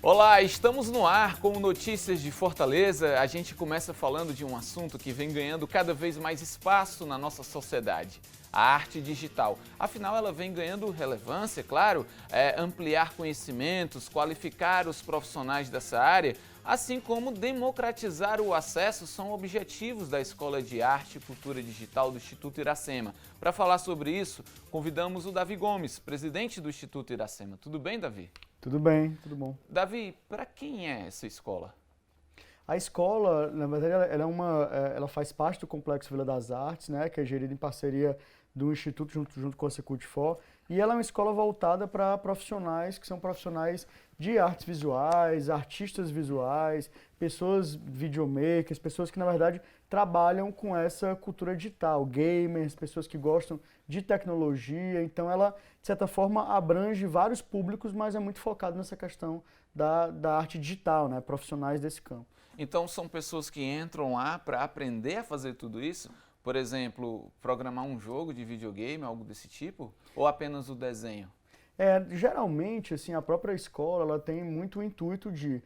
Olá, estamos no ar com notícias de Fortaleza. A gente começa falando de um assunto que vem ganhando cada vez mais espaço na nossa sociedade, a arte digital. Afinal, ela vem ganhando relevância, claro, ampliar conhecimentos, qualificar os profissionais dessa área, assim como democratizar o acesso são objetivos da Escola de Arte e Cultura Digital do Instituto Iracema. Para falar sobre isso, convidamos o Davi Gomes, presidente do Instituto Iracema. Tudo bem, Davi? Tudo bem, tudo bom. Davi, para quem é essa escola? A escola, na verdade, ela faz parte do Complexo Vila das Artes, né, que é gerida em parceria do Instituto junto com a Secult4, e ela é uma escola voltada para profissionais que são profissionais de artes visuais, artistas visuais, pessoas videomakers, pessoas que, na verdade, trabalham com essa cultura digital, gamers, pessoas que gostam de tecnologia. Então, ela, de certa forma, abrange vários públicos, mas é muito focado nessa questão da arte digital, né, profissionais desse campo. Então, são pessoas que entram lá para aprender a fazer tudo isso? Por exemplo, programar um jogo de videogame, algo desse tipo? Ou apenas o desenho? Geralmente, assim, a própria escola ela tem muito o intuito de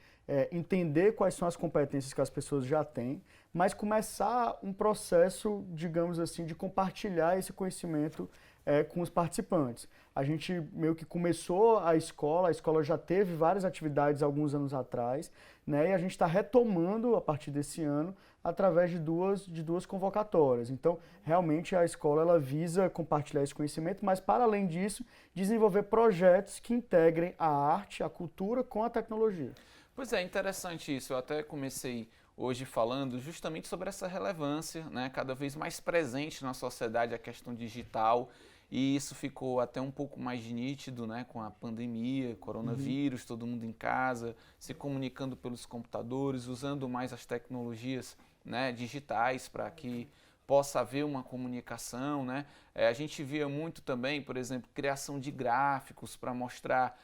entender quais são as competências que as pessoas já têm, mas começar um processo, digamos assim, de compartilhar esse conhecimento com os participantes. A gente meio que começou a escola já teve várias atividades alguns anos atrás, né, e a gente está retomando a partir desse ano através de duas convocatórias. Então, realmente a escola ela visa compartilhar esse conhecimento, mas para além disso, desenvolver projetos que integrem a arte, a cultura com a tecnologia. Pois é, interessante isso. Eu até comecei hoje falando justamente sobre essa relevância, né, cada vez mais presente na sociedade a questão digital, e isso ficou até um pouco mais nítido, né, com a pandemia, coronavírus, todo mundo em casa, se comunicando pelos computadores, usando mais as tecnologias, né, digitais para que possa haver uma comunicação, né? A gente via muito também, por exemplo, criação de gráficos para mostrar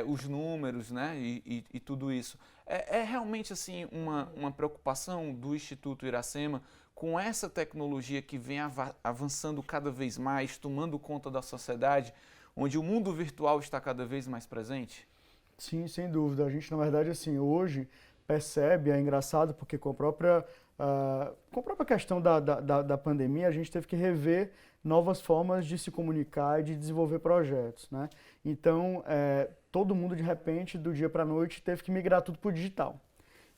os números, né? E tudo isso. É realmente assim uma preocupação do Instituto Iracema com essa tecnologia que vem avançando cada vez mais, tomando conta da sociedade, onde o mundo virtual está cada vez mais presente? Sim, sem dúvida. A gente, na verdade, assim, hoje percebe, é engraçado, porque com a própria questão da pandemia, a gente teve que rever novas formas de se comunicar e de desenvolver projetos, né? Então, todo mundo, de repente, do dia para a noite, teve que migrar tudo para o digital.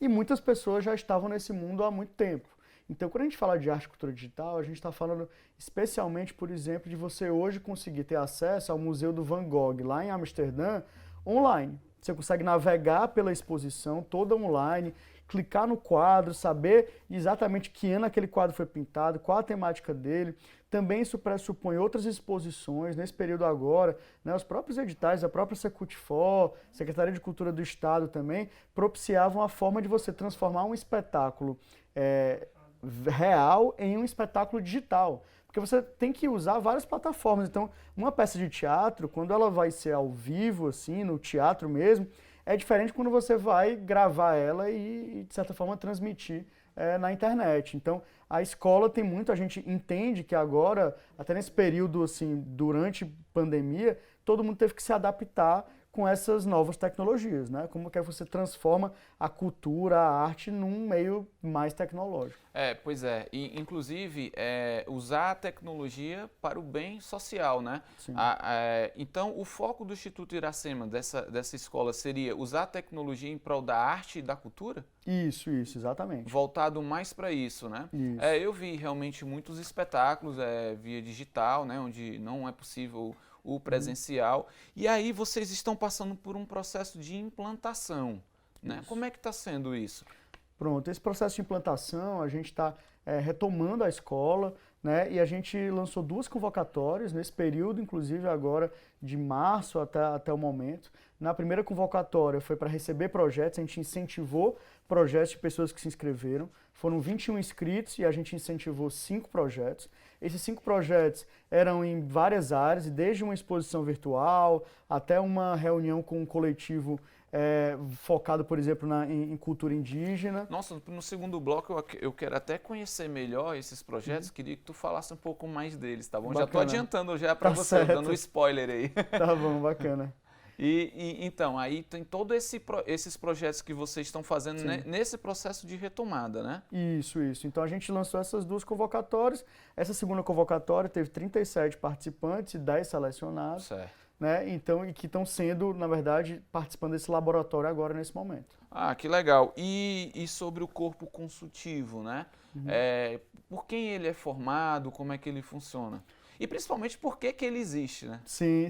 E muitas pessoas já estavam nesse mundo há muito tempo. Então, quando a gente fala de arte e cultura digital, a gente está falando especialmente, por exemplo, de você hoje conseguir ter acesso ao Museu do Van Gogh, lá em Amsterdã, online. Você consegue navegar pela exposição toda online, clicar no quadro, saber exatamente que ano aquele quadro foi pintado, qual a temática dele. Também isso pressupõe outras exposições nesse período agora, né, os próprios editais, a própria Secult4, Secretaria de Cultura do Estado também, propiciavam a forma de você transformar um espetáculo real em um espetáculo digital. Porque você tem que usar várias plataformas. Então, uma peça de teatro, quando ela vai ser ao vivo, assim, no teatro mesmo, é diferente quando você vai gravar ela e de certa forma, transmitir na internet. Então, a escola tem muito, a gente entende que agora, até nesse período, assim, durante pandemia, todo mundo teve que se adaptar com essas novas tecnologias, né? Como que você transforma a cultura, a arte num meio mais tecnológico. Pois é. E, inclusive, usar a tecnologia para o bem social, né? Sim. Então, o foco do Instituto Iracema, dessa escola, seria usar a tecnologia em prol da arte e da cultura? Isso, exatamente. Voltado mais para isso, né? Isso. Eu vi realmente muitos espetáculos via digital, né? Onde não é possível o presencial. E aí vocês estão passando por um processo de implantação, né? Isso. Como é que está sendo isso? Pronto, esse processo de implantação, a gente está retomando a escola, né? E a gente lançou 2 convocatórias nesse período, inclusive agora de março até o momento. Na primeira convocatória foi para receber projetos, a gente incentivou projetos de pessoas que se inscreveram. Foram 21 inscritos e a gente incentivou 5 projetos. Esses 5 projetos eram em várias áreas, desde uma exposição virtual até uma reunião com um coletivo focado, por exemplo, em cultura indígena. Nossa, no segundo bloco eu quero até conhecer melhor esses projetos, queria que tu falasse um pouco mais deles, tá bom? Bacana. Já tô adiantando já para Tá você, certo. dando um spoiler aí. Tá bom, bacana. Então, aí tem todos esses projetos que vocês estão fazendo, né, nesse processo de retomada, né? Isso. Então a gente lançou essas 2 convocatórias. Essa segunda convocatória teve 37 participantes e 10 selecionados. Certo. Né? Então, e que estão sendo, na verdade, participando desse laboratório agora, nesse momento. Ah, que legal. E sobre o corpo consultivo, né? Por quem ele é formado, como é que ele funciona? E principalmente por que ele existe, né? Sim.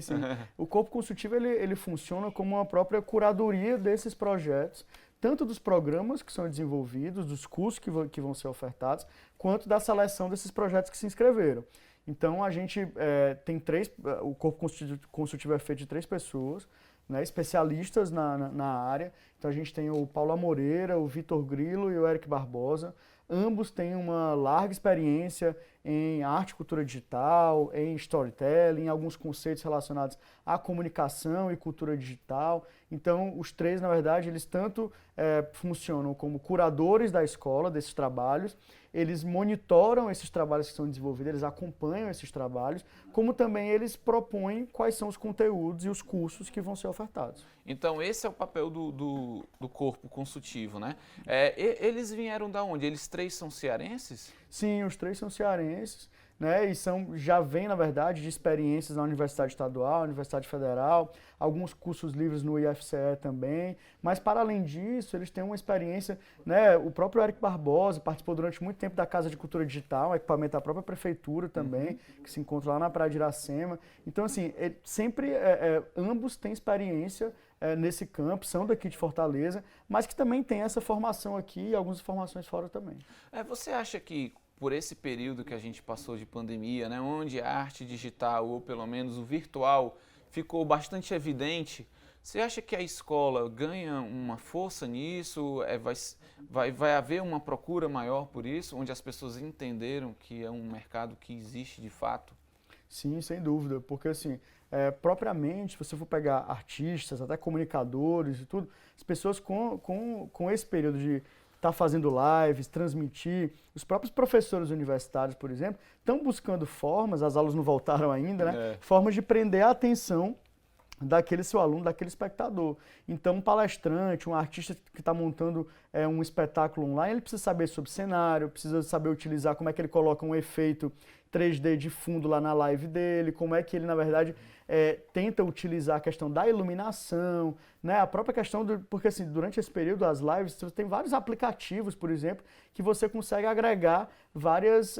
O corpo consultivo, ele funciona como uma própria curadoria desses projetos, tanto dos programas que são desenvolvidos, dos cursos que vão ser ofertados, quanto da seleção desses projetos que se inscreveram. Então, a gente tem o corpo consultivo é feito de 3 pessoas, né, especialistas na área. Então, a gente tem o Paulo Amoreira, o Vitor Grilo e o Eric Barbosa. Ambos têm uma larga experiência em arte e cultura digital, em storytelling, em alguns conceitos relacionados à comunicação e cultura digital. Então, os 3, na verdade, eles tanto funcionam como curadores da escola, desses trabalhos, eles monitoram esses trabalhos que são desenvolvidos, eles acompanham esses trabalhos, como também eles propõem quais são os conteúdos e os cursos que vão ser ofertados. Então, esse é o papel do corpo consultivo, né? Eles vieram da onde? Eles 3 são cearenses? Sim, os 3 são cearenses, né? E já vêm, na verdade, de experiências na Universidade Estadual, Universidade Federal, alguns cursos livres no IFCE também. Mas, para além disso, eles têm uma experiência, né? O próprio Eric Barbosa participou durante muito tempo da Casa de Cultura Digital, um equipamento da própria prefeitura também, que se encontra lá na Praia de Iracema. Então, assim, ambos têm experiência nesse campo, são daqui de Fortaleza, mas que também tem essa formação aqui e algumas formações fora também. Você acha que por esse período que a gente passou de pandemia, né, onde a arte digital, ou pelo menos o virtual, ficou bastante evidente, você acha que a escola ganha uma força nisso? Vai haver uma procura maior por isso, onde as pessoas entenderam que é um mercado que existe de fato? Sim, sem dúvida, porque assim, propriamente, se você for pegar artistas, até comunicadores e tudo, as pessoas com esse período de estar fazendo lives, transmitir, os próprios professores universitários, por exemplo, estão buscando formas, as aulas não voltaram ainda, né? Formas de prender a atenção daquele seu aluno, daquele espectador. Então, um palestrante, um artista que está montando um espetáculo online, ele precisa saber sobre cenário, precisa saber utilizar como é que ele coloca um efeito 3D de fundo lá na live dele, como é que ele, na verdade, tenta utilizar a questão da iluminação, né? A própria questão porque assim, durante esse período, as lives, você tem vários aplicativos, por exemplo, que você consegue agregar vários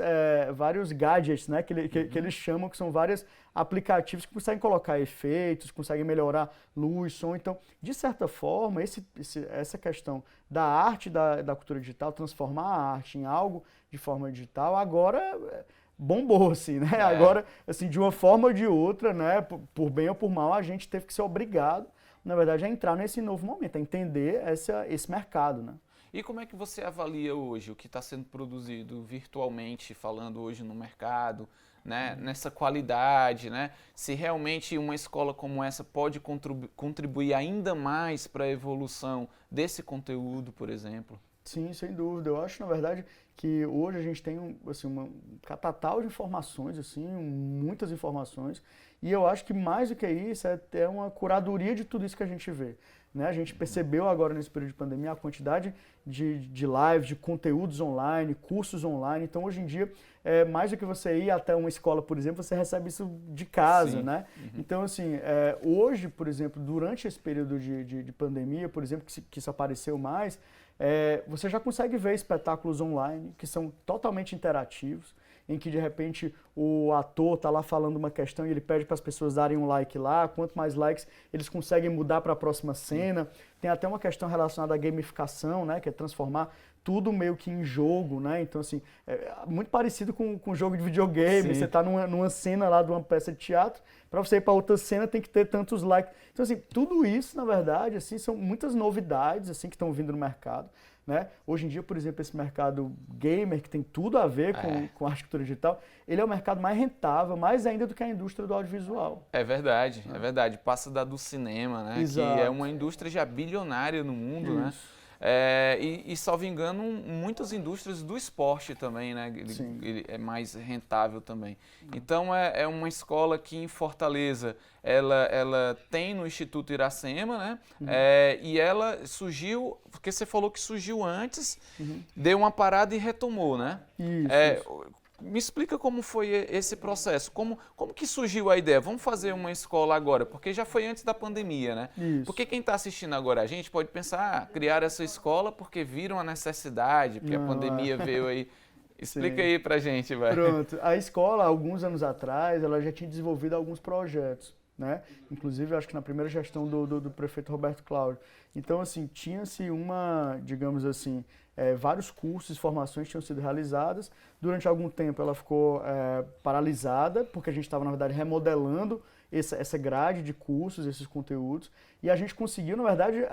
gadgets, né? Que eles chamam, que são vários aplicativos que conseguem colocar efeitos, conseguem melhorar luz, som. Então, de certa forma, essa questão da arte, da cultura digital, transformar a arte em algo de forma digital, agora bombou, assim, né? Agora, assim, de uma forma ou de outra, né? Por bem ou por mal, a gente teve que ser obrigado, na verdade, a entrar nesse novo momento, a entender esse mercado, né? E como é que você avalia hoje o que está sendo produzido virtualmente, falando hoje no mercado, né? Nessa qualidade, né? Se realmente uma escola como essa pode contribuir ainda mais para a evolução desse conteúdo, por exemplo? Sim, sem dúvida. Eu acho, na verdade, que hoje a gente tem assim, um catatal de informações, assim, muitas informações, e eu acho que mais do que isso é ter uma curadoria de tudo isso que a gente vê. Né? A gente percebeu agora nesse período de pandemia a quantidade de lives, de conteúdos online, cursos online. Então, hoje em dia, mais do que você ir até uma escola, por exemplo, você recebe isso de casa, né? Então, assim, hoje, por exemplo, durante esse período de pandemia, por exemplo, que isso apareceu mais, você já consegue ver espetáculos online que são totalmente interativos, em que de repente o ator está lá falando uma questão e ele pede para as pessoas darem um like lá, quanto mais likes eles conseguem mudar para a próxima cena. Tem até uma questão relacionada à gamificação, né, que é transformar tudo meio que em jogo, né? Então, assim, muito parecido com jogo de videogame. Sim. Você está numa cena lá de uma peça de teatro, para você ir para outra cena tem que ter tantos likes. Então, assim, tudo isso, na verdade, assim, são muitas novidades assim, que estão vindo no mercado. Né? Hoje em dia, por exemplo, esse mercado gamer, que tem tudo a ver com arte e cultura digital, ele é o mercado mais rentável, mais ainda do que a indústria do audiovisual. É verdade. Passa da do cinema, né? Exato. Que é uma indústria já bilionária no mundo, né? E salvo engano, muitas indústrias do esporte também, né? Ele é mais rentável também. Então, é uma escola que em Fortaleza, ela tem no Instituto Iracema, né? E ela surgiu, porque você falou que surgiu antes, deu uma parada e retomou, né? Isso. Me explica como foi esse processo, como que surgiu a ideia? Vamos fazer uma escola agora, porque já foi antes da pandemia, né? Isso. Porque quem está assistindo agora a gente pode pensar, criar essa escola porque viram a necessidade, porque a pandemia veio aí. Explica aí pra gente, vai. Pronto. A escola, alguns anos atrás, ela já tinha desenvolvido alguns projetos, né? Inclusive, acho que na primeira gestão do prefeito Roberto Cláudio. Então, assim, tinha-se digamos assim, vários cursos, formações tinham sido realizadas. Durante algum tempo ela ficou paralisada, porque a gente estava, na verdade, remodelando essa grade de cursos, esses conteúdos, e a gente conseguiu, na verdade,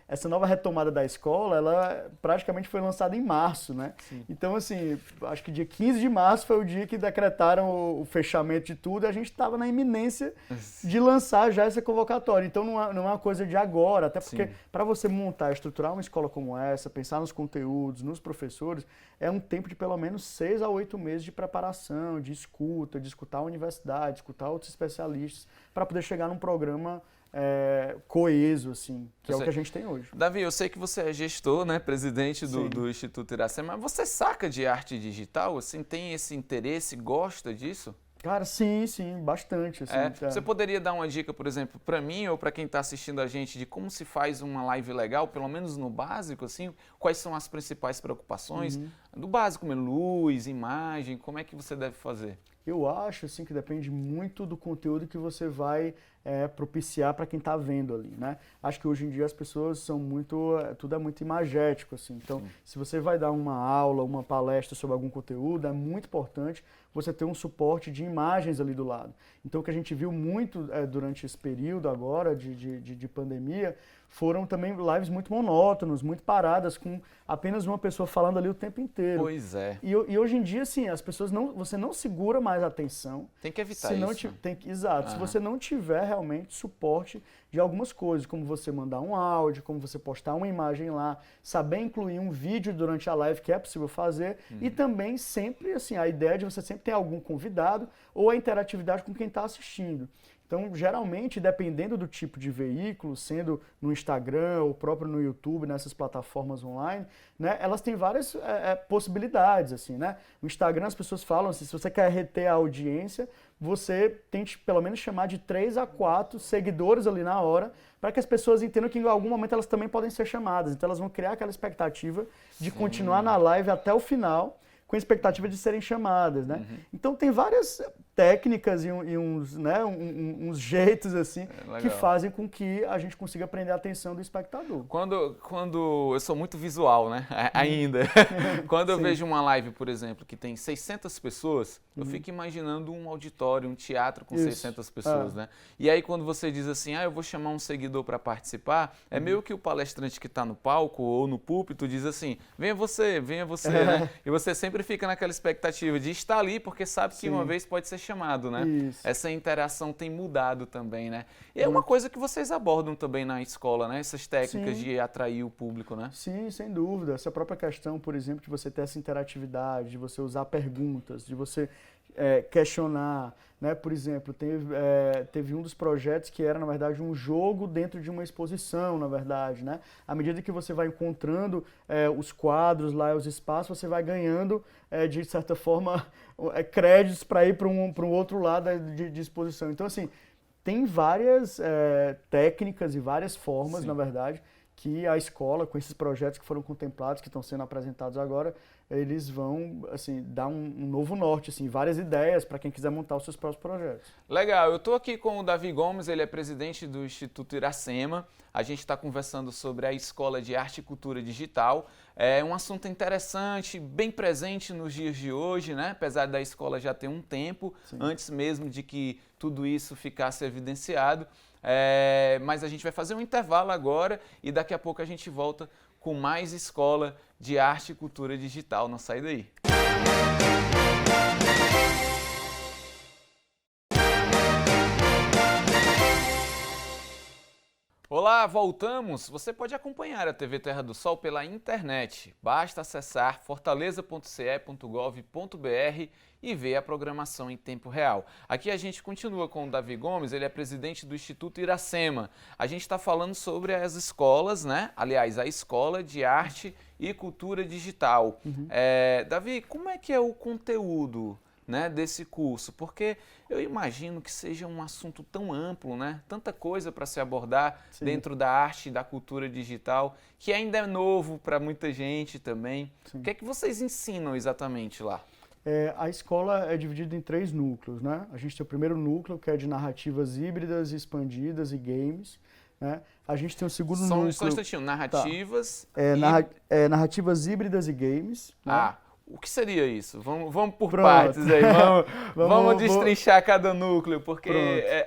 essa nova retomada da escola, ela praticamente foi lançada em março, né? Sim. Então, assim, acho que dia 15 de março foi o dia que decretaram o fechamento de tudo, e a gente estava na iminência de lançar já essa convocatória. Então, não é uma coisa de agora, até porque para você montar, estruturar uma escola como essa, pensar nos conteúdos, nos professores, é um tempo de pelo menos 6 a 8 meses de preparação, de escutar a universidade, escutar outros especialistas, para poder chegar num programa coeso, assim, que é o que a gente tem hoje. Davi, eu sei que você é gestor, né, presidente do Instituto Iracema, mas você saca de arte digital, assim, tem esse interesse, gosta disso? Cara, sim, bastante. Assim, Você poderia dar uma dica, por exemplo, para mim ou para quem está assistindo a gente, de como se faz uma live legal, pelo menos no básico, assim, quais são as principais preocupações? Do básico, luz, imagem, como é que você deve fazer? Eu acho assim, que depende muito do conteúdo que você vai propiciar para quem está vendo ali, né? Acho que hoje em dia as pessoas são tudo é muito imagético, assim. Então, se você vai dar uma aula, uma palestra sobre algum conteúdo, é muito importante você ter um suporte de imagens ali do lado. Então, o que a gente viu muito durante esse período agora de pandemia foram também lives muito monótonas, muito paradas, com apenas uma pessoa falando ali o tempo inteiro. Pois é. E hoje em dia, assim, as pessoas você não segura mais a atenção. Tem que evitar isso. Exato. Se você não tiver realmente suporte de algumas coisas, como você mandar um áudio, como você postar uma imagem lá, saber incluir um vídeo durante a live, que é possível fazer, e também sempre, assim, a ideia de você sempre ter algum convidado ou a interatividade com quem está assistindo. Então, geralmente, dependendo do tipo de veículo, sendo no Instagram ou próprio no YouTube, nessas plataformas online, né, elas têm várias possibilidades, assim, né? No Instagram as pessoas falam assim, se você quer reter a audiência, você tente pelo menos chamar de 3 a 4 seguidores ali na hora, para que as pessoas entendam que em algum momento elas também podem ser chamadas. Então elas vão criar aquela expectativa de continuar na live até o final, com a expectativa de serem chamadas, né? Então tem várias técnicas e uns jeitos assim que fazem com que a gente consiga prender a atenção do espectador. Quando eu sou muito visual, né? Ainda. Quando eu vejo uma live, por exemplo, que tem 600 pessoas, eu fico imaginando um auditório, um teatro com 600 pessoas, né? E aí quando você diz assim, eu vou chamar um seguidor para participar, é meio que o palestrante que está no palco ou no púlpito diz assim, venha você, né? E você sempre fica naquela expectativa de estar ali, porque sabe que uma vez pode ser chamado, né? Isso. Essa interação tem mudado também, né? E é uma coisa que vocês abordam também na escola, né? Essas técnicas de atrair o público, né? Sim, sem dúvida. Essa própria questão, por exemplo, de você ter essa interatividade, de você usar perguntas, de você questionar, né? Por exemplo, teve um dos projetos que era, na verdade, um jogo dentro de uma exposição, na verdade, né? À medida que você vai encontrando os quadros lá, os espaços, você vai ganhando, de certa forma, créditos para ir para um outro lado de exposição. Então, assim, tem várias técnicas e várias formas, na verdade, que a escola, com esses projetos que foram contemplados, que estão sendo apresentados agora, eles vão, assim, dar um novo norte, assim, várias ideias para quem quiser montar os seus próprios projetos. Legal, eu estou aqui com o Davi Gomes, ele é presidente do Instituto Iracema. A gente está conversando sobre a Escola de Arte e Cultura Digital. É um assunto interessante, bem presente nos dias de hoje, né? Apesar da escola já ter um tempo, antes mesmo de que tudo isso ficasse evidenciado. Mas a gente vai fazer um intervalo agora e daqui a pouco a gente volta com mais Escola de Arte e Cultura Digital. Não sai daí. Olá, voltamos! Você pode acompanhar a TV Terra do Sol pela internet. Basta acessar fortaleza.ce.gov.br e ver a programação em tempo real. Aqui a gente continua com o Davi Gomes, ele é presidente do Instituto Iracema. A gente está falando sobre as escolas, né? Aliás, a Escola de Arte e Cultura Digital. Davi, como é que é o conteúdo, né, desse curso? Porque eu imagino que seja um assunto tão amplo, né? Tanta coisa para se abordar dentro da arte e da cultura digital, que ainda é novo para muita gente também. Sim. O que é que vocês ensinam exatamente lá? A escola é dividida em 3 núcleos, né? A gente tem o primeiro núcleo, que é de narrativas híbridas, expandidas e games, né? A gente tem o segundo núcleo... Só um instantinho, narrativas... narrativas híbridas e games. Né? O que seria isso? Vamos por Pronto. partes aí, vamos destrinchar cada núcleo, porque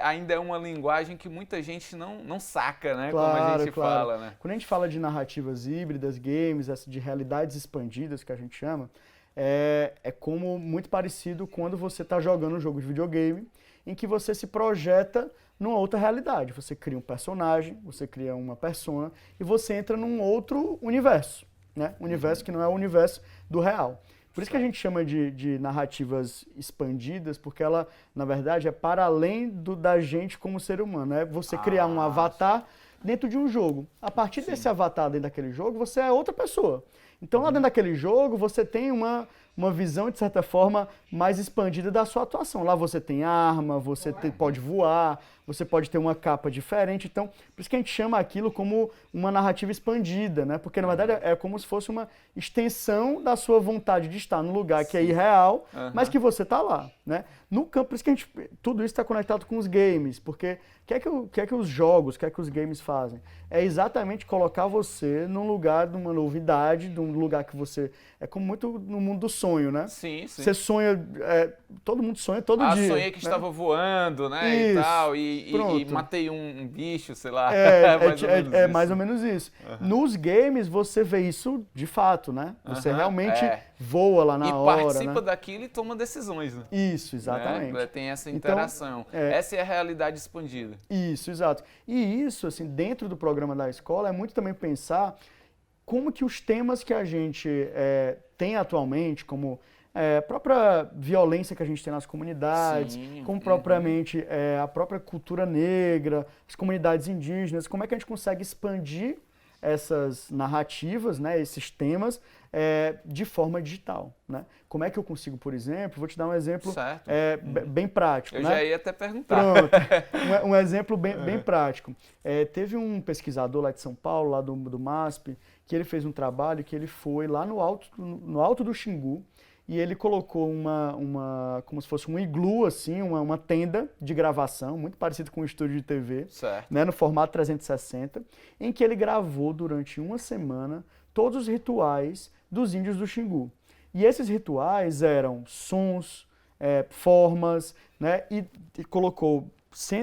ainda é uma linguagem que muita gente não saca, né? Claro, como a gente fala, né? Quando a gente fala de narrativas híbridas, games, de realidades expandidas, que a gente chama, é como muito parecido quando você está jogando um jogo de videogame, em que você se projeta numa outra realidade. Você cria um personagem, você cria uma persona, e você entra num outro universo, né? Um universo que não é o universo do real. Por isso que a gente chama de narrativas expandidas, porque ela, na verdade, é para além da gente como ser humano. É você criar um avatar dentro de um jogo. A partir desse avatar dentro daquele jogo, você é outra pessoa. Então, lá dentro daquele jogo, você tem uma visão, de certa forma, mais expandida da sua atuação. Lá você tem arma, você pode voar, você pode ter uma capa diferente. Então, por isso que a gente chama aquilo como uma narrativa expandida, né? Porque, na verdade, é como se fosse uma extensão da sua vontade de estar num lugar que é irreal, mas que você está lá, né? No campo, por isso que tudo isso está conectado com os games, porque o que é que os jogos, o que é que os games fazem? É exatamente colocar você num lugar de uma novidade, de um lugar que você... É como muito no mundo do sonho, né? Sim, sim. Você sonha, todo mundo sonha todo dia. Sonhei que estava voando, né? Isso, e tal, e matei um bicho, sei lá. Mais ou menos isso. Nos games, você vê isso de fato, né? Você realmente voa lá na hora. E participa né? daquilo e toma decisões, né? Isso, exatamente. Né? Tem essa interação. Então, essa é a realidade expandida. Isso, exato. E isso, assim, dentro do programa da escola, é muito também pensar como que os temas que a gente tem atualmente, como a própria violência que a gente tem nas comunidades, como propriamente a própria cultura negra, as comunidades indígenas, como é que a gente consegue expandir essas narrativas, né, esses temas, de forma digital, né? Como é que eu consigo, por exemplo, vou te dar um exemplo bem prático. Eu né? já ia até perguntar. Pronto, um exemplo bem prático. Teve um pesquisador lá de São Paulo, lá do MASP, que ele fez um trabalho que ele foi lá no alto do Xingu, e ele colocou como se fosse um iglu, assim, uma tenda de gravação, muito parecido com um estúdio de TV, né, no formato 360, em que ele gravou durante uma semana todos os rituais dos índios do Xingu. E esses rituais eram sons, formas, né, e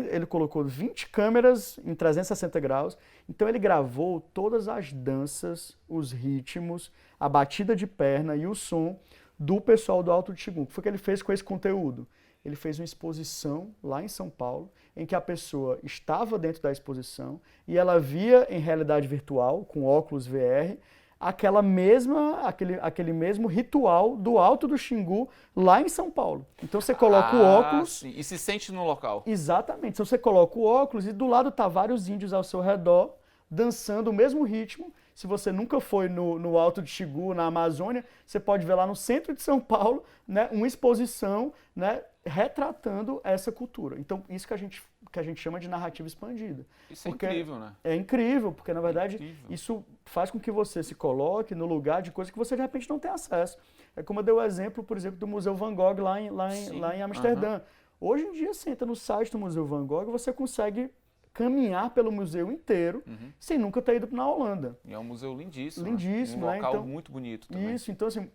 ele colocou 20 câmeras em 360 graus, então ele gravou todas as danças, os ritmos, a batida de perna e o som do pessoal do Alto do Xingu. O que foi que ele fez com esse conteúdo? Ele fez uma exposição lá em São Paulo, em que a pessoa estava dentro da exposição e ela via em realidade virtual, com óculos VR, aquele mesmo ritual do Alto do Xingu lá em São Paulo. Então você coloca o óculos... Sim. E se sente no local. Exatamente. Então você coloca o óculos e do lado tá vários índios ao seu redor, dançando o mesmo ritmo. Se você nunca foi no Alto de Xingu, na Amazônia, você pode ver lá no centro de São Paulo, né, uma exposição, né, retratando essa cultura. Então, isso que a gente chama de narrativa expandida. Isso é incrível, né? É incrível, porque, na verdade, isso faz com que você se coloque no lugar de coisas que você, de repente, não tem acesso. É como eu dei o exemplo, por exemplo, do Museu Van Gogh lá em Amsterdã. Hoje em dia, você entra no site do Museu Van Gogh e você consegue caminhar pelo museu inteiro sem nunca ter ido na Holanda. E é um museu lindíssimo. Lindíssimo, né? Um local então, muito bonito também. Isso, então assim,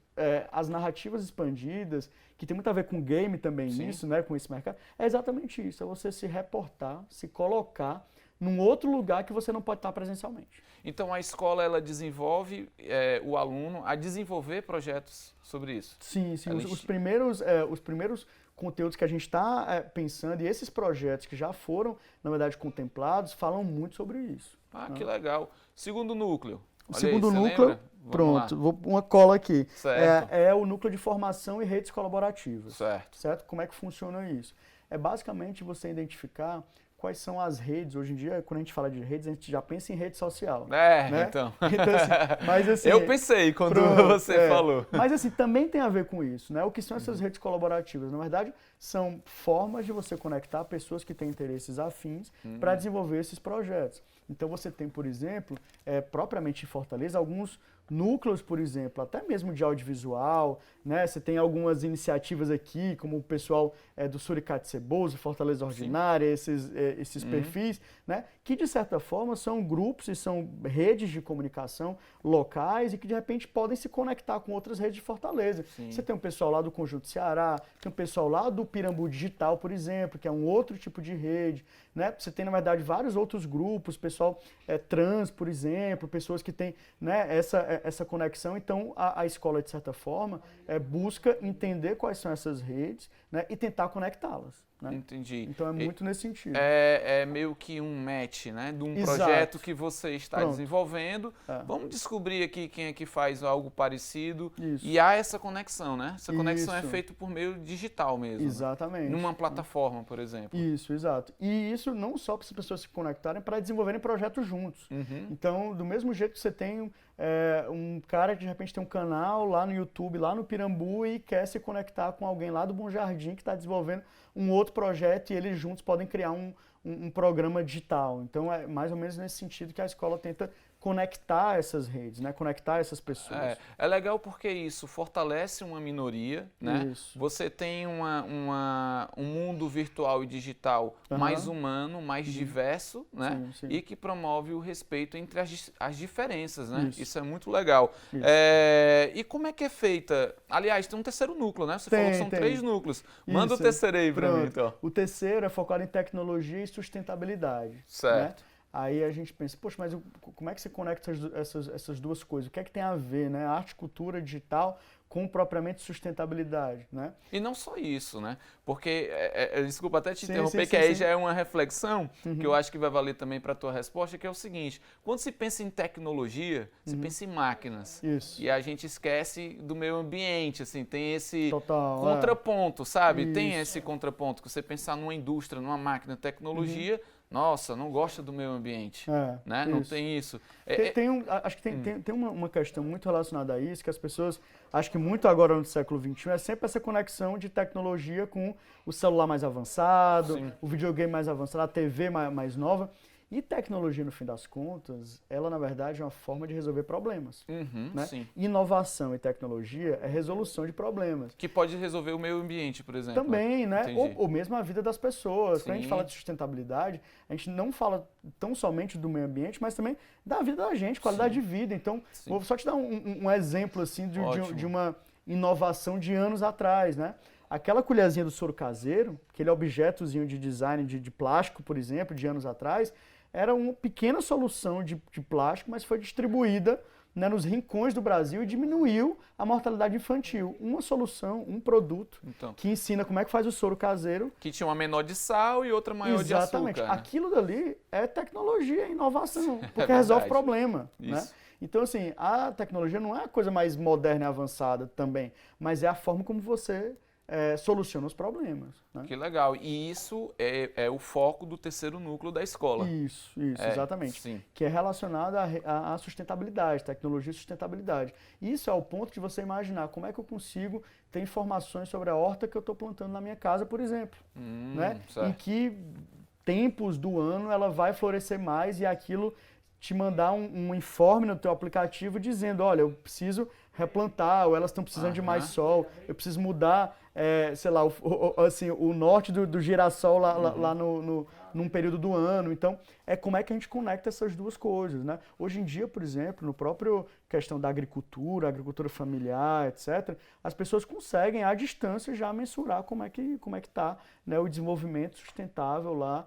as narrativas expandidas, que tem muito a ver com game também nisso, né, com esse mercado, é exatamente isso, é você se reportar, se colocar num outro lugar que você não pode estar presencialmente. Então a escola ela desenvolve o aluno a desenvolver projetos sobre isso? Sim. Os primeiros conteúdos que a gente está pensando e esses projetos que já foram, na verdade, contemplados, falam muito sobre isso. Ah, que legal. Segundo núcleo. O Olha segundo aí, você núcleo, lembra? Vamos pronto, lá. uma cola aqui. Certo. É o núcleo de formação e redes colaborativas. Certo. Certo? Como é que funciona isso? É basicamente você identificar quais são as redes. Hoje em dia, quando a gente fala de redes, a gente já pensa em rede social. Né? Então. Então, assim, mas assim, Eu pensei quando pronto, você falou. Mas assim, também tem a ver com isso, né? O que são essas redes colaborativas? Na verdade, são formas de você conectar pessoas que têm interesses afins para desenvolver esses projetos. Então você tem, por exemplo, propriamente em Fortaleza, alguns núcleos, por exemplo, até mesmo de audiovisual, né? Você tem algumas iniciativas aqui, como o pessoal do Suricate Ceboso, Fortaleza Ordinária, esses perfis, né? Que de certa forma são grupos e são redes de comunicação locais e que de repente podem se conectar com outras redes de Fortaleza. Sim. Você tem um pessoal lá do Conjunto Ceará, tem um pessoal lá do Pirambu Digital, por exemplo, que é um outro tipo de rede, né? Você tem, na verdade, vários outros grupos, pessoal trans, por exemplo, pessoas que têm, né, essa conexão. Então, a escola, de certa forma, busca entender quais são essas redes, né, e tentar conectá-las. Né? Entendi. Então, é muito nesse sentido. É meio que um match, né, de um projeto que você está desenvolvendo. Vamos descobrir aqui quem é que faz algo parecido. Isso. E há essa conexão, né? Essa conexão é feita por meio digital mesmo. Exatamente. Né? Numa plataforma, por exemplo. Isso, exato. E isso não só para as pessoas se conectarem, para desenvolverem projetos juntos. Então, do mesmo jeito que você tem um cara que de repente tem um canal lá no YouTube, lá no Pirambu e quer se conectar com alguém lá do Bom Jardim que está desenvolvendo um outro projeto e eles juntos podem criar um programa digital. Então, é mais ou menos nesse sentido que a escola tenta conectar essas redes, né? Conectar essas pessoas. É legal porque isso fortalece uma minoria, né? Isso. Você tem um mundo virtual e digital mais humano, mais diverso, né? Sim. E que promove o respeito entre as diferenças, né? Isso é muito legal. E como é que é feita? Aliás, tem um terceiro núcleo, né? Você falou que são 3 núcleos. Manda o terceiro aí para mim, então. O terceiro é focado em tecnologia e sustentabilidade. Certo. Né? Aí a gente pensa, poxa, mas como é que você conecta essas duas coisas? O que é que tem a ver, né? Arte, cultura, digital com propriamente sustentabilidade, né? E não só isso, né? Porque, desculpa até te interromper, que aí já é uma reflexão que eu acho que vai valer também para a tua resposta, que é o seguinte, quando se pensa em tecnologia, se pensa em máquinas. Isso. E a gente esquece do meio ambiente, assim, tem esse contraponto, sabe? Isso. Tem esse contraponto, que você pensar numa indústria, numa máquina, tecnologia, nossa, não gosta do meio ambiente, né? Não tem isso. Acho que tem uma questão muito relacionada a isso, que as pessoas, acho que muito agora no século XXI, é sempre essa conexão de tecnologia com o celular mais avançado, o videogame mais avançado, a TV mais nova. E tecnologia, no fim das contas, ela, na verdade, é uma forma de resolver problemas. Né? Sim. Inovação e tecnologia é resolução de problemas. Que pode resolver o meio ambiente, por exemplo. Também, né? Ou mesmo a vida das pessoas. Quando a gente fala de sustentabilidade, a gente não fala tão somente do meio ambiente, mas também da vida da gente, qualidade de vida. Então, vou só te dar um exemplo assim, de uma inovação de anos atrás, né? Aquela colherzinha do soro caseiro, aquele objetozinho de design de plástico, por exemplo, de anos atrás, era uma pequena solução de plástico, mas foi distribuída, né, nos rincões do Brasil e diminuiu a mortalidade infantil. Uma solução, um produto que ensina como é que faz o soro caseiro. Que tinha uma menor de sal e outra maior de açúcar. Exatamente. Aquilo dali é tecnologia e inovação, porque resolve problema. Né? Então, assim, a tecnologia não é a coisa mais moderna e avançada também, mas é a forma como você soluciona os problemas. Né? Que legal. E isso é o foco do terceiro núcleo da escola. Isso, exatamente. Sim. Que é relacionado à sustentabilidade, tecnologia e sustentabilidade. Isso é o ponto de você imaginar como é que eu consigo ter informações sobre a horta que eu estou plantando na minha casa, por exemplo. Né? Em que tempos do ano ela vai florescer mais e aquilo te mandar um informe no teu aplicativo dizendo, olha, eu preciso replantar, ou elas estão precisando de mais sol, eu preciso mudar, sei lá, o norte do girassol lá num período do ano. Então, como é que a gente conecta essas duas coisas, né? Hoje em dia, por exemplo, no próprio questão da agricultura familiar, etc., as pessoas conseguem, à distância, já mensurar como é que está, né, o desenvolvimento sustentável lá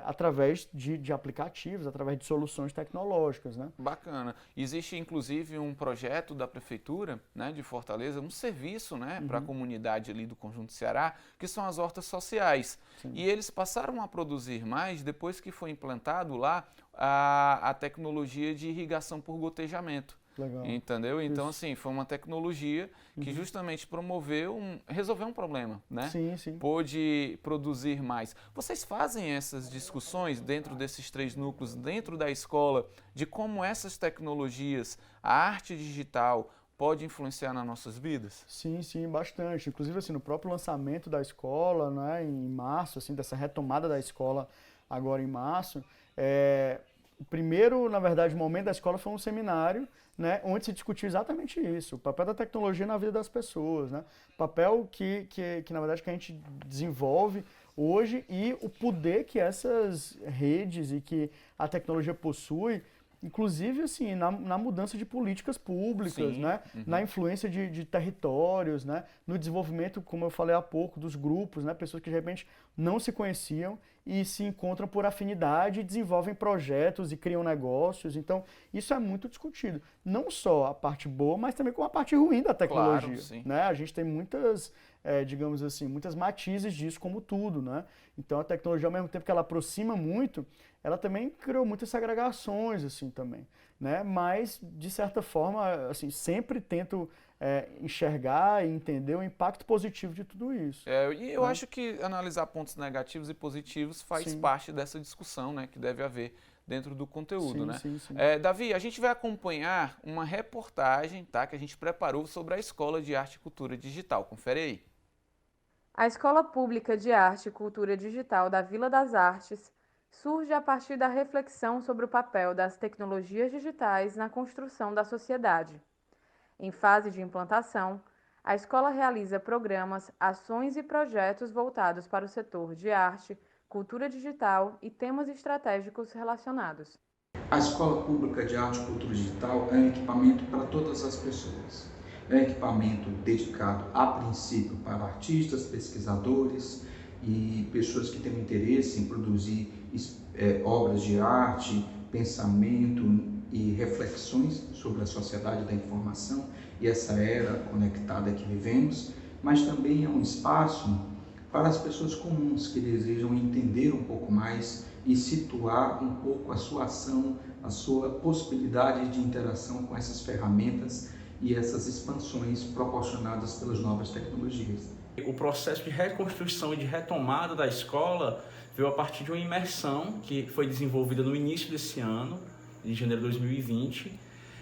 através de aplicativos, através de soluções tecnológicas, né? Bacana. Existe inclusive um projeto da prefeitura, né, de Fortaleza, um serviço, né, para a comunidade ali do Conjunto Ceará, que são as hortas sociais. Sim. E eles passaram a produzir mais depois que foi implantado lá a tecnologia de irrigação por gotejamento. Legal. Entendeu? Então, Isso. assim, foi uma tecnologia que justamente resolveu um problema, né? Sim, sim. Pôde produzir mais. Vocês fazem essas discussões dentro desses 3 núcleos, dentro da escola, de como essas tecnologias, a arte digital, pode influenciar nas nossas vidas? Sim, sim, bastante. Inclusive, assim, no próprio lançamento da escola, né, em março, assim, dessa retomada da escola agora em março, o primeiro, na verdade, momento da escola foi um seminário, né, onde se discutiu exatamente isso, o papel da tecnologia na vida das pessoas, né, o papel na verdade, que a gente desenvolve hoje e o poder que essas redes e que a tecnologia possui, inclusive, assim, na mudança de políticas públicas, Sim. né? Na influência de territórios, né? No desenvolvimento, como eu falei há pouco, dos grupos, né? Pessoas que de repente não se conheciam e se encontram por afinidade e desenvolvem projetos e criam negócios. Então, isso é muito discutido. Não só a parte boa, mas também com a parte ruim da tecnologia, Claro, sim. né? A gente tem muitas, digamos assim, muitas matizes disso, como tudo, né? Então, a tecnologia, ao mesmo tempo que ela aproxima muito, ela também criou muitas segregações, assim, também, né? Mas, de certa forma, assim, sempre tento enxergar e entender o impacto positivo de tudo isso. E eu acho que analisar pontos negativos e positivos faz Sim. parte dessa discussão, né, que deve haver dentro do conteúdo, Sim, né? sim, sim. Davi, a gente vai acompanhar uma reportagem, tá, que a gente preparou sobre a Escola de Arte e Cultura Digital. Confere aí. A Escola Pública de Arte e Cultura Digital da Vila das Artes surge a partir da reflexão sobre o papel das tecnologias digitais na construção da sociedade. Em fase de implantação, a escola realiza programas, ações e projetos voltados para o setor de arte, cultura digital e temas estratégicos relacionados. A Escola Pública de Arte e Cultura Digital é um equipamento para todas as pessoas. É um equipamento dedicado, a princípio, para artistas, pesquisadores e pessoas que têm interesse em produzir obras de arte, pensamento e reflexões sobre a sociedade da informação e essa era conectada que vivemos, mas também é um espaço para as pessoas comuns que desejam entender um pouco mais e situar um pouco a sua ação, a sua possibilidade de interação com essas ferramentas e essas expansões proporcionadas pelas novas tecnologias. O processo de reconstrução e de retomada da escola veio a partir de uma imersão que foi desenvolvida no início desse ano, de janeiro de 2020,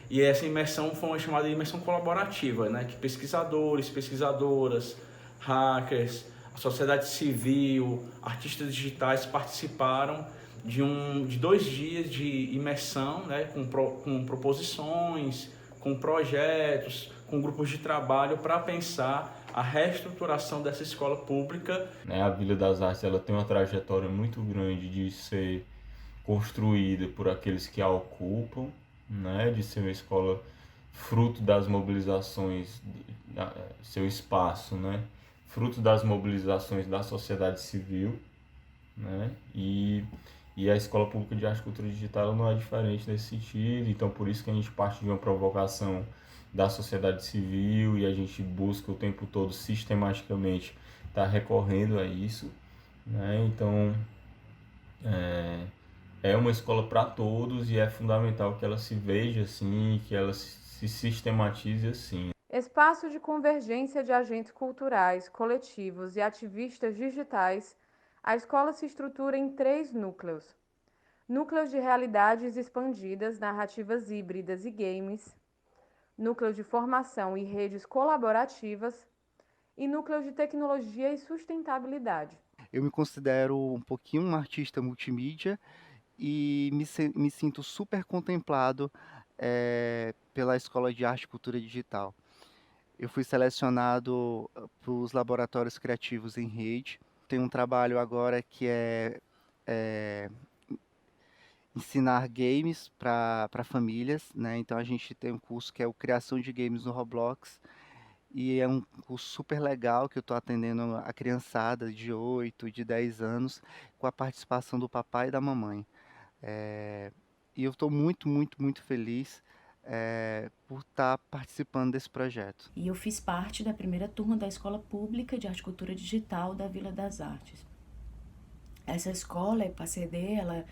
e essa imersão foi uma chamada de imersão colaborativa, né, que pesquisadores, pesquisadoras, hackers, a sociedade civil, artistas digitais participaram de 2 dias de imersão, né, com proposições, com projetos, com grupos de trabalho para pensar a reestruturação dessa escola pública. A Vila das Artes ela tem uma trajetória muito grande de ser construída por aqueles que a ocupam, né, de ser uma escola fruto das mobilizações, seu espaço, né, fruto das mobilizações da sociedade civil, né, e a Escola Pública de Arte e Cultura Digital não é diferente nesse sentido. Então, por isso que a gente parte de uma provocação da sociedade civil e a gente busca o tempo todo, sistematicamente, estar recorrendo a isso, né? Então, é uma escola para todos e é fundamental que ela se veja assim, que ela se sistematize assim. Espaço de convergência de agentes culturais, coletivos e ativistas digitais, a escola se estrutura em 3 núcleos. Núcleos de realidades expandidas, narrativas híbridas e games, núcleo de formação e redes colaborativas e núcleo de tecnologia e sustentabilidade. Eu me considero um pouquinho um artista multimídia e me sinto super contemplado pela Escola de Arte e Cultura Digital. Eu fui selecionado para os laboratórios criativos em rede. Tenho um trabalho agora que é ensinar games para famílias, né? Então a gente tem um curso que é o Criação de Games no Roblox e é um curso super legal que eu estou atendendo a criançada de 8, de 10 anos, com a participação do papai e da mamãe. E eu estou muito, muito, muito feliz por estar participando desse projeto. E eu fiz parte da primeira turma da Escola Pública de Arte e Cultura Digital da Vila das Artes. Essa escola, a EPACD, ela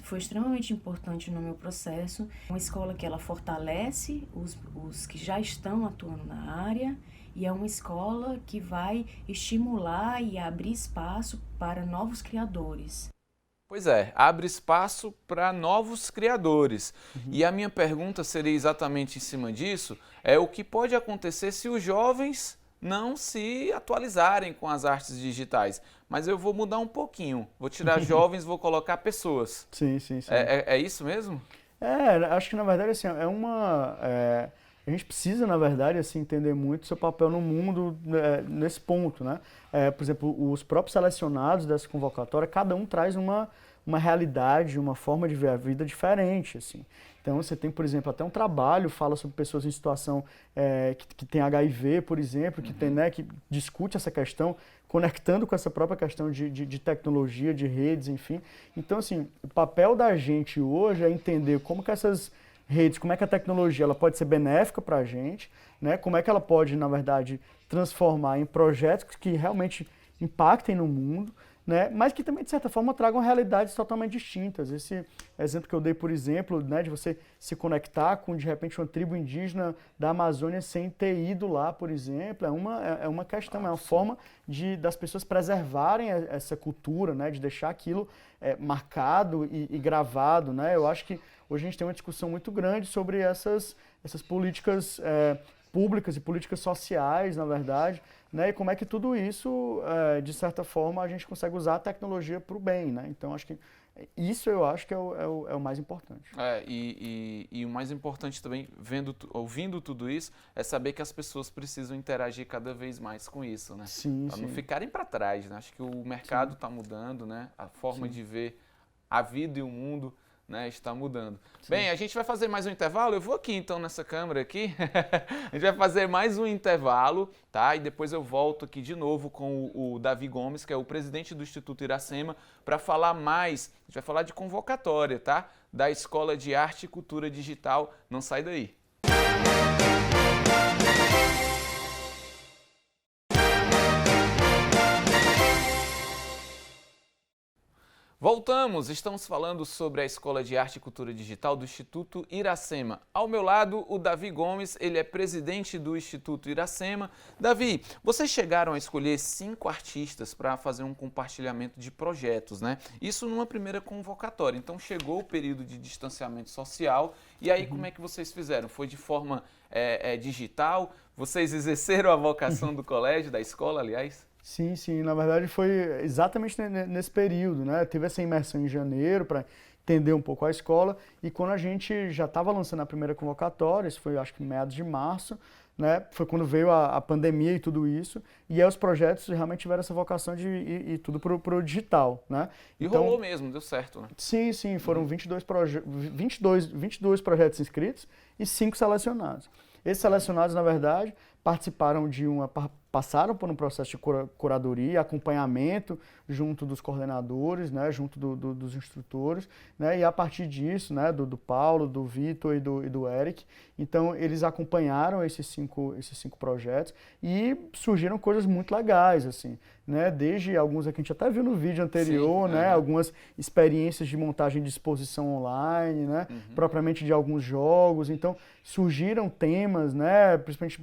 foi extremamente importante no meu processo. Uma escola que ela fortalece os que já estão atuando na área e é uma escola que vai estimular e abrir espaço para novos criadores. Pois é, abre espaço para novos criadores. E a minha pergunta seria exatamente em cima disso, é o que pode acontecer se os jovens não se atualizarem com as artes digitais. Mas eu vou mudar um pouquinho, vou tirar jovens, vou colocar pessoas. Sim, sim, sim. É isso mesmo? Acho que na verdade assim, a gente precisa, na verdade, assim, entender muito o seu papel no mundo nesse ponto, né? Por exemplo, os próprios selecionados dessa convocatória, cada um traz uma realidade, uma forma de ver a vida diferente, assim. Então, você tem, por exemplo, até um trabalho, fala sobre pessoas em situação que tem HIV, por exemplo, que, tem, né, que discute essa questão, conectando com essa própria questão de tecnologia, de redes, enfim. Então, assim, o papel da gente hoje é entender como que essas redes, como é que a tecnologia ela pode ser benéfica para a gente, né? Como é que ela pode, na verdade, transformar em projetos que realmente impactem no mundo, né? Mas que também, de certa forma, tragam realidades totalmente distintas. Esse exemplo que eu dei, por exemplo, né, de você se conectar com, de repente, uma tribo indígena da Amazônia sem ter ido lá, por exemplo, é uma questão, é uma forma das pessoas preservarem essa cultura, né, de deixar aquilo marcado e gravado, né? Eu acho que hoje a gente tem uma discussão muito grande sobre essas políticas públicas e políticas sociais, na verdade, né? E como é que tudo isso, de certa forma, a gente consegue usar a tecnologia para o bem, né? Então, acho que isso eu acho que é o mais importante. E o mais importante também, ouvindo tudo isso, é saber que as pessoas precisam interagir cada vez mais com isso, né? Sim, para não ficarem para trás, né? Acho que o mercado está mudando, né? A forma de ver a vida e o mundo, né, está mudando. Sim. Bem, a gente vai fazer mais um intervalo. Eu vou aqui então nessa câmera aqui. A gente vai fazer mais um intervalo, tá? E depois eu volto aqui de novo com o Davi Gomes, que é o presidente do Instituto Iracema, para falar mais. A gente vai falar de convocatória, tá? Da Escola de Arte e Cultura Digital. Não sai daí. Voltamos, estamos falando sobre a Escola de Arte e Cultura Digital do Instituto Iracema. Ao meu lado, o Davi Gomes, ele é presidente do Instituto Iracema. Davi, vocês chegaram a escolher 5 artistas para fazer um compartilhamento de projetos, né? Isso numa primeira convocatória. Então chegou o período de distanciamento social e aí como é que vocês fizeram? Foi de forma digital? Vocês exerceram a vocação do colégio, da escola, aliás? Sim, sim. Na verdade foi exatamente nesse período, né? Teve essa imersão em janeiro para entender um pouco a escola e quando a gente já estava lançando a primeira convocatória, isso foi acho que em meados de março, né? Foi quando veio a pandemia e tudo isso e aí os projetos realmente tiveram essa vocação de ir tudo pro digital, né? E então, rolou mesmo, deu certo, né? Sim, sim. Foram 22 projetos inscritos e 5 selecionados. Esses selecionados, na verdade, passaram por um processo de curadoria, acompanhamento junto dos coordenadores, né, junto dos instrutores, né, e a partir disso, né, do Paulo, do Vitor e do Eric, então eles acompanharam esses cinco projetos e surgiram coisas muito legais, assim, né, desde alguns que a gente até viu no vídeo anterior, sim, né, algumas experiências de montagem de exposição online, né, propriamente de alguns jogos, então surgiram temas, né, principalmente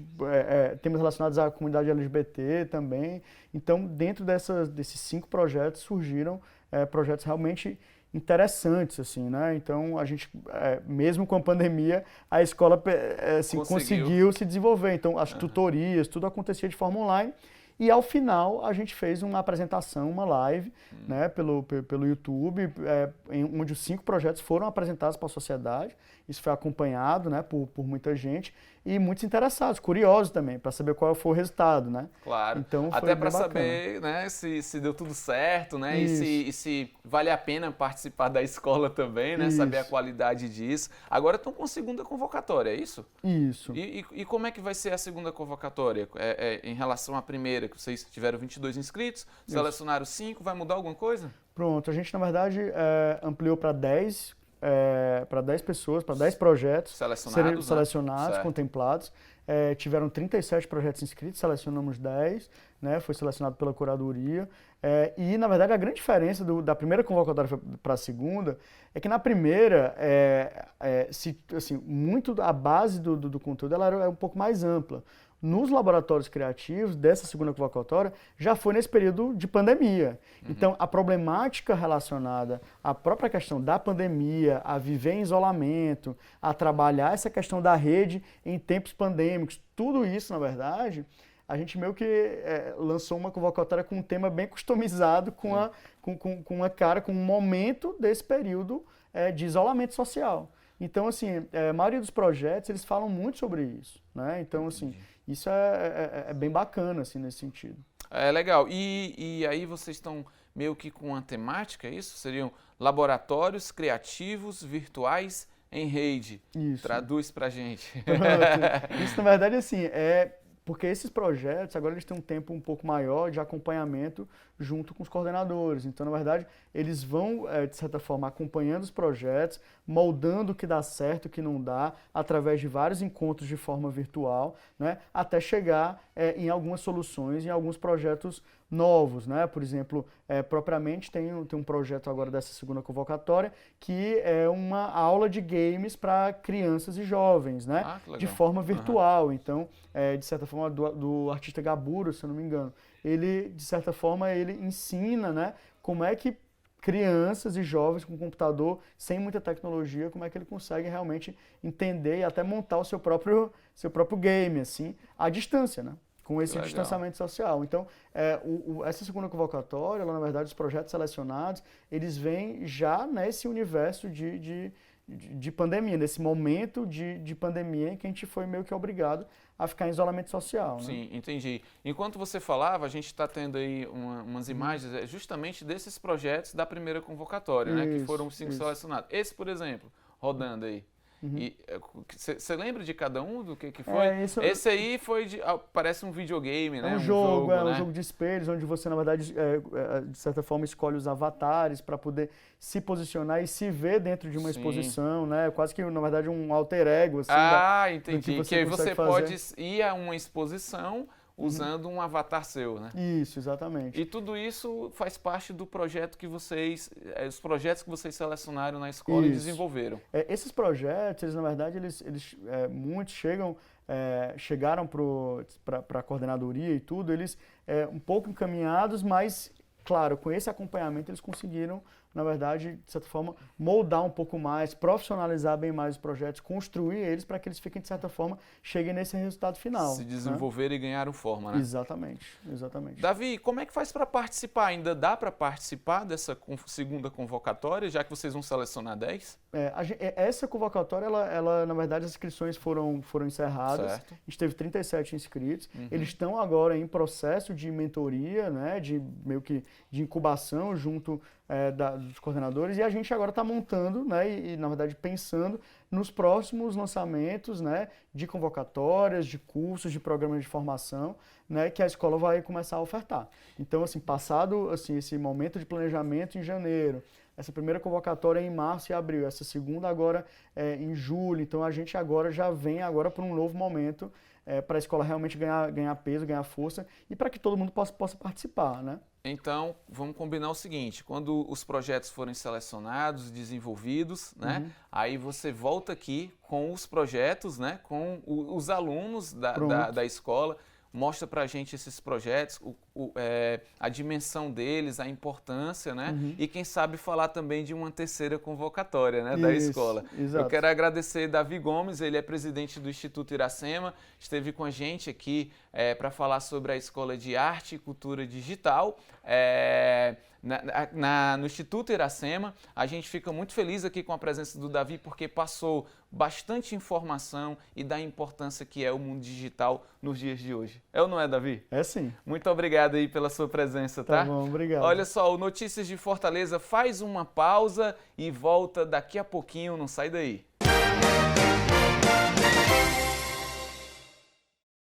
temas relacionados à comunidade LGBT também. Então, dentro desses 5 projetos surgiram projetos realmente interessantes, assim, né? Então, a gente, mesmo com a pandemia, a escola conseguiu se desenvolver. Então, as tutorias, tudo acontecia de forma online. E ao final a gente fez uma apresentação, uma live, né, pelo YouTube, onde os 5 projetos foram apresentados para a sociedade. Isso foi acompanhado, né, por muita gente e muitos interessados, curiosos também, para saber qual foi o resultado, né? Claro. Então, foi até para bem bacana. saber, né, se deu tudo certo, né? Isso. E se vale a pena participar da escola também, né? Isso. Saber a qualidade disso. Agora estão com a segunda convocatória, é isso? Isso. E como é que vai ser a segunda convocatória? Em relação à primeira, que vocês tiveram 22 inscritos, selecionaram 5, vai mudar alguma coisa? Pronto, a gente na verdade ampliou para 10 pessoas, para 10 projetos serem selecionados, contemplados. Tiveram 37 projetos inscritos, selecionamos 10, né, foi selecionado pela curadoria. E, na verdade, a grande diferença da primeira convocatória para a segunda é que na primeira, assim, muito a base do conteúdo ela era um pouco mais ampla. Nos laboratórios criativos dessa segunda convocatória já foi nesse período de pandemia. Então, a problemática relacionada à própria questão da pandemia, a viver em isolamento, a trabalhar essa questão da rede em tempos pandêmicos, tudo isso, na verdade, a gente meio que lançou uma convocatória com um tema bem customizado com um momento desse período de isolamento social. Então, assim, a maioria dos projetos, eles falam muito sobre isso, né? Então, assim, isso é bem bacana, assim, nesse sentido. É legal. E aí vocês estão meio que com uma temática, é isso? Seriam laboratórios criativos virtuais em rede. Isso. Traduz pra gente. Isso, na verdade, assim, porque esses projetos, agora eles têm um tempo um pouco maior de acompanhamento junto com os coordenadores. Então, na verdade, eles vão, de certa forma, acompanhando os projetos, moldando o que dá certo, o que não dá, através de vários encontros de forma virtual, né, até chegar em algumas soluções, em alguns projetos novos, né? Por exemplo, propriamente tem um projeto agora dessa segunda convocatória que é uma aula de games para crianças e jovens, né? De forma virtual. Então, de certa forma, do artista Gaburo, se eu não me engano, ele, de certa forma, ele ensina, né, como é que crianças e jovens com computador, sem muita tecnologia, como é que ele consegue realmente entender e até montar o seu próprio game, assim, à distância, né? Com esse distanciamento social. Então, essa segunda convocatória, ela, na verdade, os projetos selecionados, eles vêm já nesse universo de pandemia, nesse momento de pandemia em que a gente foi meio que obrigado a ficar em isolamento social. Né? Sim, entendi. Enquanto você falava, a gente está tendo aí umas imagens justamente desses projetos da primeira convocatória, né, que foram os 5 selecionados. Esse, por exemplo, rodando aí. Você lembra de cada um do que foi? Esse aí foi parece um videogame, né? Um jogo, né? Um jogo de espelhos, onde você, na verdade, de certa forma, escolhe os avatares para poder se posicionar e se ver dentro de uma exposição, né? Quase que, na verdade, um alter ego. Assim, entendi. Que aí você pode ir a uma exposição usando um avatar seu, né? Isso, exatamente. E tudo isso faz parte do projeto que os projetos que vocês selecionaram na escola e desenvolveram. Esses projetos, eles, na verdade, muitos chegaram para a coordenadoria e tudo, eles um pouco encaminhados, mas, claro, com esse acompanhamento eles conseguiram, na verdade, de certa forma, moldar um pouco mais, profissionalizar bem mais os projetos, construir eles para que eles fiquem, de certa forma, cheguem nesse resultado final. Se desenvolverem, né? E ganharam forma, né? Exatamente, exatamente. Davi, como é que faz para participar? Ainda dá para participar dessa segunda convocatória, já que vocês vão selecionar 10? Essa convocatória, ela, na verdade, as inscrições foram encerradas. Certo. A gente teve 37 inscritos. Eles estão agora em processo de mentoria, né, meio que de incubação junto dos coordenadores, e a gente agora está montando, né, e, na verdade, pensando nos próximos lançamentos, né, de convocatórias, de cursos, de programas de formação, né, que a escola vai começar a ofertar. Então, assim, passado assim, esse momento de planejamento em janeiro, essa primeira convocatória em março e abril, essa segunda agora em julho, então a gente agora já vem agora para um novo momento para a escola realmente ganhar peso, ganhar força e para que todo mundo possa participar, né? Então, vamos combinar o seguinte, quando os projetos forem selecionados, desenvolvidos, né, aí você volta aqui com os projetos, né, com os alunos da escola, mostra pra gente esses projetos, a dimensão deles, a importância, né? E quem sabe falar também de uma terceira convocatória, né, da escola. Exato. Eu quero agradecer Davi Gomes, ele é presidente do Instituto Iracema, esteve com a gente aqui para falar sobre a Escola de Arte e Cultura Digital. No Instituto Iracema, a gente fica muito feliz aqui com a presença do Davi, porque passou bastante informação e da importância que é o mundo digital nos dias de hoje. É ou não é, Davi? É sim. Muito obrigado aí pela sua presença, tá? Tá bom, obrigado. Olha só, o Notícias de Fortaleza faz uma pausa e volta daqui a pouquinho, não sai daí.